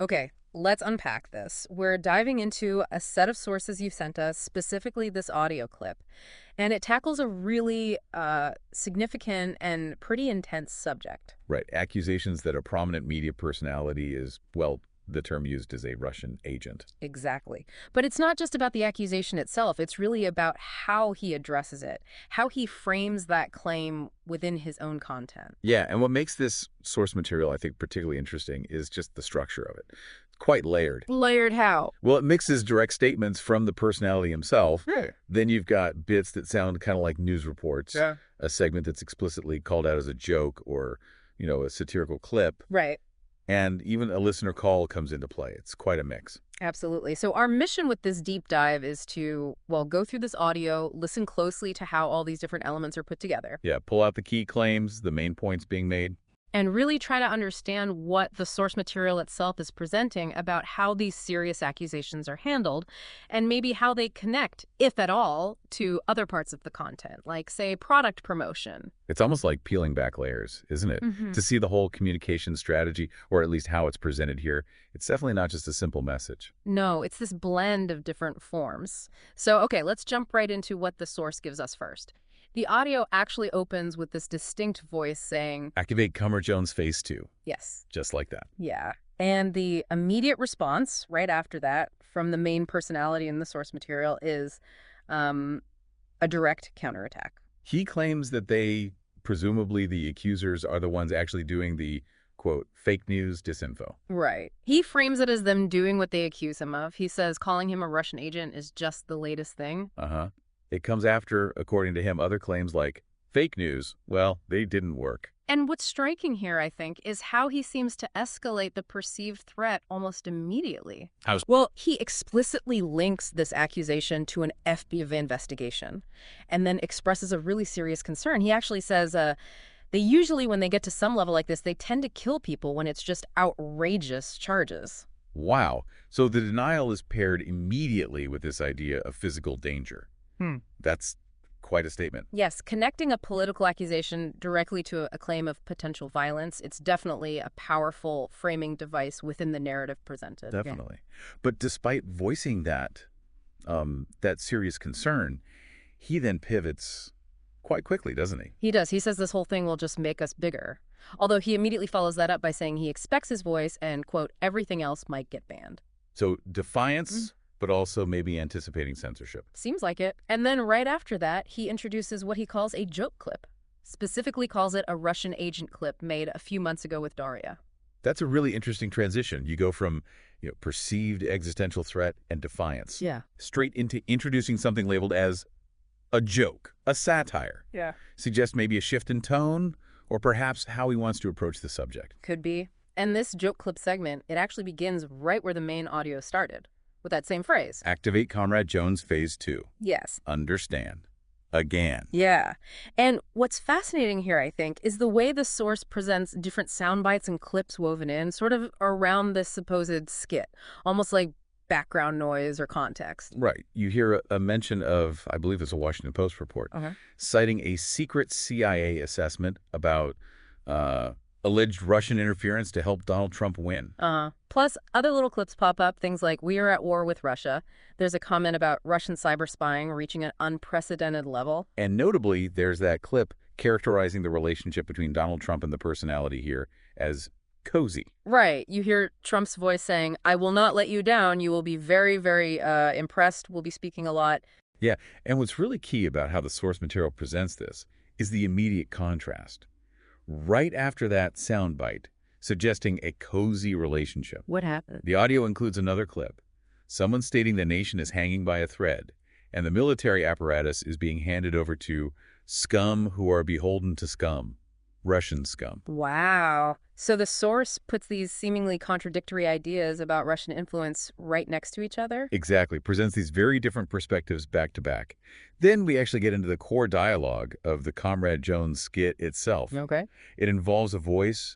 Okay, let's unpack this. We're diving into a set of sources you've sent us, specifically this audio clip, and it tackles a really significant and pretty intense subject. Right. Accusations that a prominent media personality is, well, the term used is a Russian agent. Exactly. But it's not just about the accusation itself, it's really about how he addresses it, how he frames that claim within his own content. Yeah, and what makes this source material, I think, particularly interesting is just the structure of it. It's quite layered. Layered how? Well, it mixes direct statements from the personality himself. Right. Then you've got bits that sound kind of like news reports, Yeah. a segment that's explicitly called out as a joke or, a satirical clip, Right. and even a listener call comes into play. It's quite a mix. Absolutely. So our mission with this deep dive is to, well, go through this audio, listen closely to how all these different elements are put together, Yeah, pull out the key claims, the main points being made. and really try to understand what the source material itself is presenting about how these serious accusations are handled, and maybe how they connect, if at all, to other parts of the content, like, say, product promotion. It's almost like peeling back layers, isn't it? To see the whole communication strategy, or at least how it's presented here, it's definitely not just a simple message. No, it's this blend of different forms. So, okay, let's jump right into what the source gives us first. The audio actually opens with this distinct voice saying, Activate Comer Jones Phase 2, yes, just like that. yeah. And the immediate response right after that from the main personality in the source material is a direct counterattack. He claims that they, presumably the accusers, are the ones actually doing the, quote, fake news disinfo. Right. He frames it as them doing what they accuse him of. He says calling him a Russian agent is just the latest thing. Uh-huh. It comes after, according to him, other claims like fake news. Well, they didn't work. And what's striking here, I think, is how he seems to escalate the perceived threat almost immediately. Well, he explicitly links this accusation to an FBI investigation and then expresses a really serious concern. He actually says they usually, when they get to some level like this, they tend to kill people when it's just outrageous charges. Wow. So the denial is paired immediately with this idea of physical danger. That's quite a statement. Yes, connecting a political accusation directly to a claim of potential violence, it's definitely a powerful framing device within the narrative presented. Definitely. But despite voicing that serious concern, he then pivots quite quickly, doesn't he? He does. He says this whole thing will just make us bigger. Although he immediately follows that up by saying he expects his voice and, quote, everything else might get banned. So defiance, but also maybe anticipating censorship. Seems like it. And then right after that, he introduces what he calls a joke clip. Specifically calls it a Russian agent clip made a few months ago with Daria. That's a really interesting transition. You go from perceived existential threat and defiance straight into introducing something labeled as a joke, a satire. Yeah. Suggests maybe a shift in tone or perhaps how he wants to approach the subject. Could be. And this joke clip segment, it actually begins right where the main audio started, with that same phrase. Activate Comrade Jones Phase 2. Yes. Understand. Again. Yeah. And what's fascinating here, I think, is the way the source presents different sound bites and clips woven in, sort of around this supposed skit, almost like background noise or context. Right. You hear a mention of, I believe it's a Washington Post report, citing a secret CIA assessment about alleged Russian interference to help Donald Trump win. Plus, other little clips pop up, things like, we are at war with Russia. There's a comment about Russian cyber spying reaching an unprecedented level. And notably, there's that clip characterizing the relationship between Donald Trump and the personality here as cozy. Right. You hear Trump's voice saying, I will not let you down. You will be very, very impressed. We'll be speaking a lot. Yeah. And what's really key about how the source material presents this is the immediate contrast. Right after that soundbite, suggesting a cozy relationship. What happened? The audio includes another clip. Someone stating the nation is hanging by a thread, and the military apparatus is being handed over to scum who are beholden to scum. Russian scum. Wow. So the source puts these seemingly contradictory ideas about Russian influence right next to each other? Exactly. Presents these very different perspectives back to back. Then we actually get into the core dialogue of the Comrade Jones skit itself. Okay. It involves a voice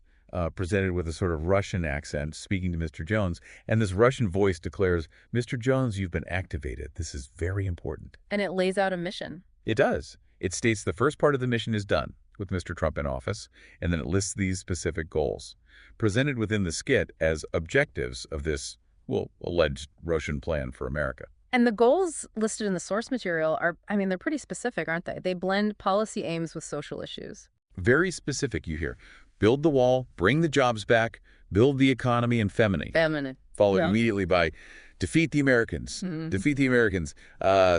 presented with a sort of Russian accent speaking to Mr. Jones, and this Russian voice declares, Mr. Jones, you've been activated. This is very important. And it lays out a mission. It does. It states the first part of the mission is done with Mr. Trump in office, and then it lists these specific goals. presented within the skit as objectives of this, well, alleged Russian plan for America. And the goals listed in the source material are, I mean, they're pretty specific, aren't they? They blend policy aims with social issues. Very specific, you hear. Build the wall, bring the jobs back, build the economy, and feminine. Feminine. Followed immediately by defeat the Americans, defeat the Americans,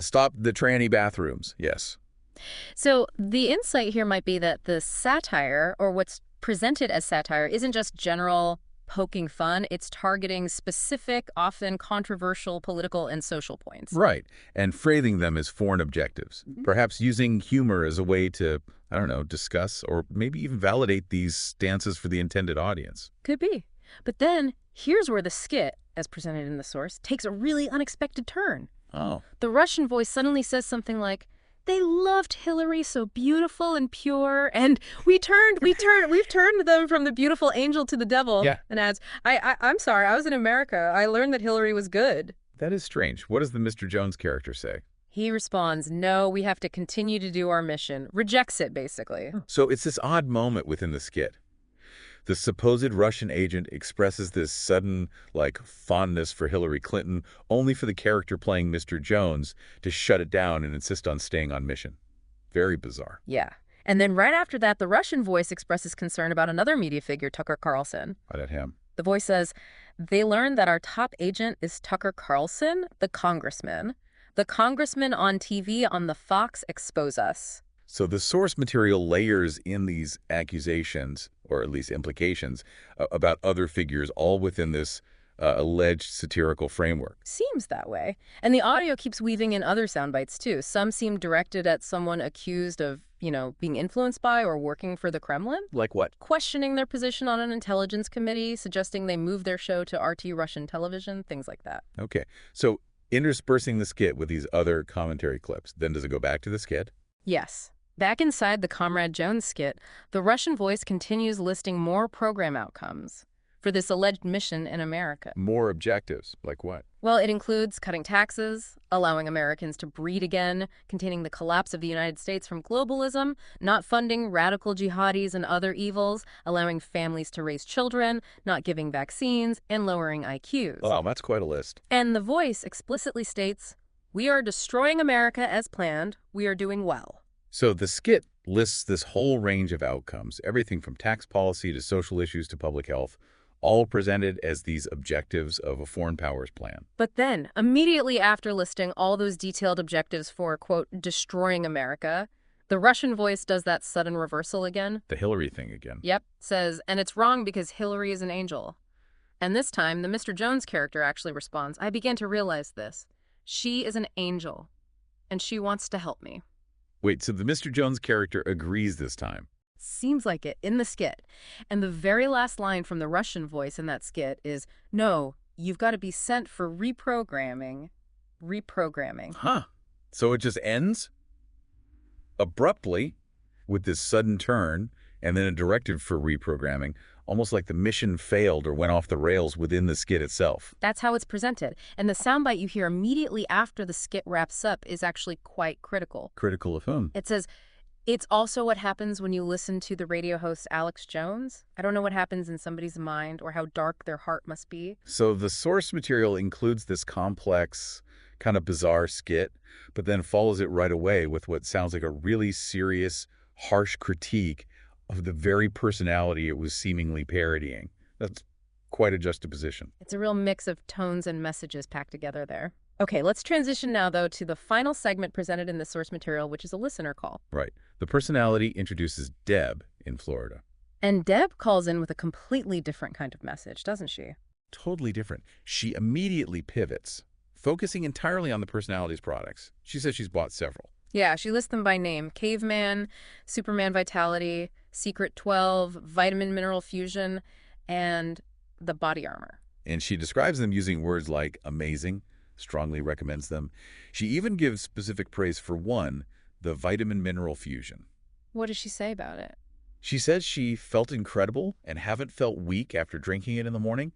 stop the tranny bathrooms. Yes. So the insight here might be that the satire, or what's presented as satire, isn't just general poking fun. It's targeting specific, often controversial political and social points. Right. And phrasing them as foreign objectives. Perhaps using humor as a way to, I don't know, discuss or maybe even validate these stances for the intended audience. Could be. But then here's where the skit, as presented in the source, takes a really unexpected turn. Oh. The Russian voice suddenly says something like, "They loved Hillary, so beautiful and pure, and we've turned them from the beautiful angel to the devil." Yeah. And adds, I'm sorry, I was in America. I learned that Hillary was good. That is strange. What does the Mr. Jones character say? He responds, "No, we have to continue to do our mission." Rejects it, basically. So it's this odd moment within the skit. The supposed Russian agent expresses this sudden, fondness for Hillary Clinton, only for the character playing Mr. Jones to shut it down and insist on staying on mission. Very bizarre. Yeah. And then right after that, the Russian voice expresses concern about another media figure, Tucker Carlson. What about him? The voice says, "They learned that our top agent is Tucker Carlson, the congressman. The congressman on TV on the Fox expose us." So the source material layers in these accusations, or at least implications, about other figures, all within this alleged satirical framework. Seems that way. And the audio keeps weaving in other sound bites, too. Some seem directed at someone accused of, being influenced by or working for the Kremlin. Like what? Questioning their position on an intelligence committee, suggesting they move their show to RT Russian television, things like that. Okay. So interspersing the skit with these other commentary clips, then does it go back to the skit? Yes. Back inside the Comrade Jones skit, the Russian voice continues listing more program outcomes for this alleged mission in America. More objectives, like what? Well, it includes cutting taxes, allowing Americans to breed again, containing the collapse of the United States from globalism, not funding radical jihadis and other evils, allowing families to raise children, not giving vaccines, and lowering IQs. Wow, that's quite a list. And the voice explicitly states, "We are destroying America as planned. We are doing well." So the skit lists this whole range of outcomes, everything from tax policy to social issues to public health, all presented as these objectives of a foreign powers plan. But then, immediately after listing all those detailed objectives for, quote, destroying America, the Russian voice does that sudden reversal again. The Hillary thing again. Yep, says, "And it's wrong because Hillary is an angel." And this time, the Mr. Jones character actually responds, "I began to realize this. She is an angel, and she wants to help me." Wait, so the Mr. Jones character agrees this time? Seems like it, in the skit. And the very last line from the Russian voice in that skit is, "No, you've got to be sent for reprogramming." Reprogramming. Huh. So it just ends abruptly with this sudden turn and then a directive for reprogramming, almost like the mission failed or went off the rails within the skit itself. That's how it's presented. And the soundbite you hear immediately after the skit wraps up is actually quite critical. Critical of whom? It says, "It's also what happens when you listen to the radio host Alex Jones. I don't know what happens in somebody's mind or how dark their heart must be." So the source material includes this complex, kind of bizarre skit, but then follows it right away with what sounds like a really serious, harsh critique of the very personality it was seemingly parodying. That's quite a juxtaposition. It's a real mix of tones and messages packed together there. Okay, let's transition now, though, to the final segment presented in the source material, which is a listener call. Right. The personality introduces Deb in Florida. And Deb calls in with a completely different kind of message, doesn't she? Totally different. She immediately pivots, focusing entirely on the personality's products. She says she's bought several. Yeah, she lists them by name: Caveman, Superman Vitality, Secret 12, Vitamin Mineral Fusion, and the body armor. And she describes them using words like amazing, strongly recommends them. She even gives specific praise for one, the Vitamin Mineral Fusion. What does she say about it? She says she felt incredible and haven't felt weak after drinking it in the morning.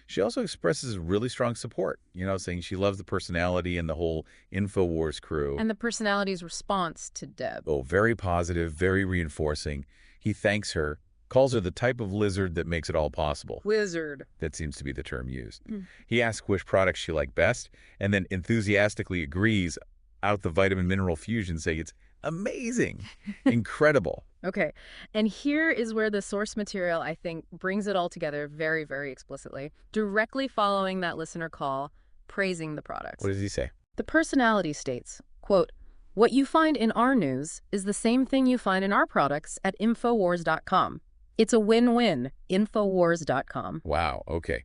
She also expresses really strong support, saying she loves the personality and the whole InfoWars crew. And the personality's response to Deb. Oh, very positive, very reinforcing. He thanks her, calls her the type of lizard that makes it all possible. Wizard. That seems to be the term used. He asks which products she liked best, and then enthusiastically agrees out the vitamin mineral fusion, saying it's amazing, incredible. Okay, and here is where the source material, I think, brings it all together very, very explicitly, directly following that listener call, praising the products. What does he say? The personality states, quote, "What you find in our news is the same thing you find in our products at InfoWars.com. It's a win-win, InfoWars.com. Wow, okay.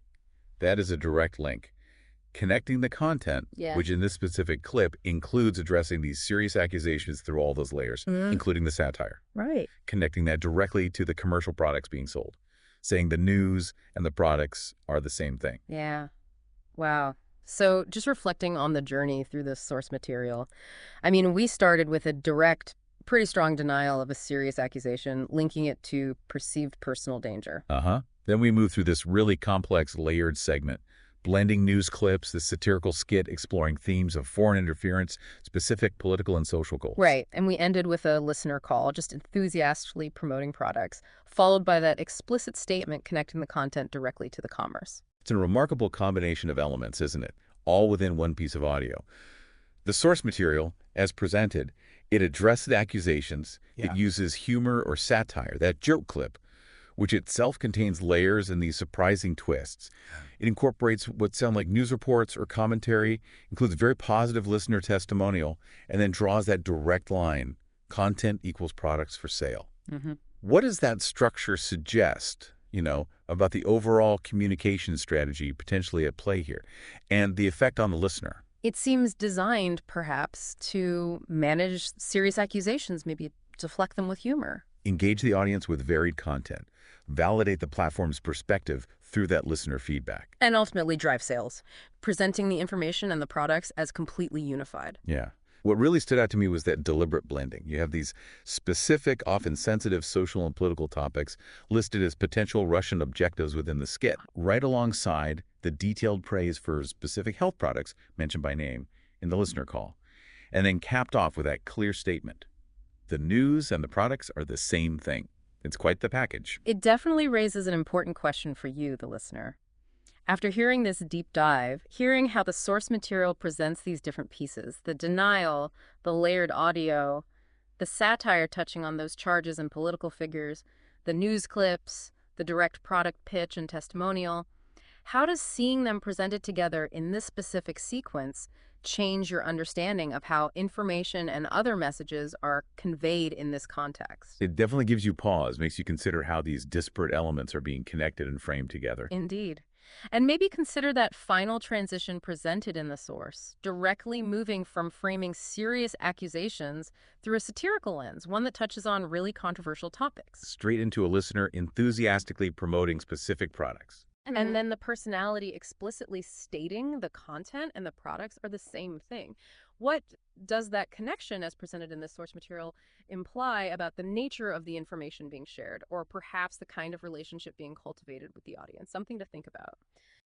That is a direct link. Connecting the content, which in this specific clip includes addressing these serious accusations through all those layers, including the satire. Right. Connecting that directly to the commercial products being sold, saying the news and the products are the same thing. Yeah. Wow. So just reflecting on the journey through this source material, I mean, we started with a direct, pretty strong denial of a serious accusation, linking it to perceived personal danger. Then we move through this really complex layered segment, blending news clips, the satirical skit exploring themes of foreign interference, specific political and social goals. Right, and we ended with a listener call, just enthusiastically promoting products, followed by that explicit statement connecting the content directly to the commerce. It's a remarkable combination of elements, isn't it? All within one piece of audio. The source material, as presented, it addresses accusations, it uses humor or satire, that joke clip, which itself contains layers and these surprising twists. It incorporates what sound like news reports or commentary, includes very positive listener testimonial, and then draws that direct line, content equals products for sale. What does that structure suggest, about the overall communication strategy potentially at play here, and the effect on the listener? It seems designed, perhaps, to manage serious accusations, maybe deflect them with humor. Engage the audience with varied content. Validate the platform's perspective through that listener feedback. And ultimately drive sales, presenting the information and the products as completely unified. Yeah. What really stood out to me was that deliberate blending. You have these specific, often sensitive social and political topics listed as potential Russian objectives within the skit, right alongside the detailed praise for specific health products mentioned by name in the listener call, and then capped off with that clear statement. The news and the products are the same thing. It's quite the package. It definitely raises an important question for you, the listener. After hearing this deep dive, hearing how the source material presents these different pieces, the denial, the layered audio, the satire touching on those charges and political figures, the news clips, the direct product pitch and testimonial, how does seeing them presented together in this specific sequence change your understanding of how information and other messages are conveyed in this context? It definitely gives you pause, makes you consider how these disparate elements are being connected and framed together. Indeed. And maybe consider that final transition presented in the source, directly moving from framing serious accusations through a satirical lens, one that touches on really controversial topics. Straight into a listener enthusiastically promoting specific products. And then the personality explicitly stating the content and the products are the same thing. What does that connection, as presented in this source material, imply about the nature of the information being shared, or perhaps the kind of relationship being cultivated with the audience? Something to think about.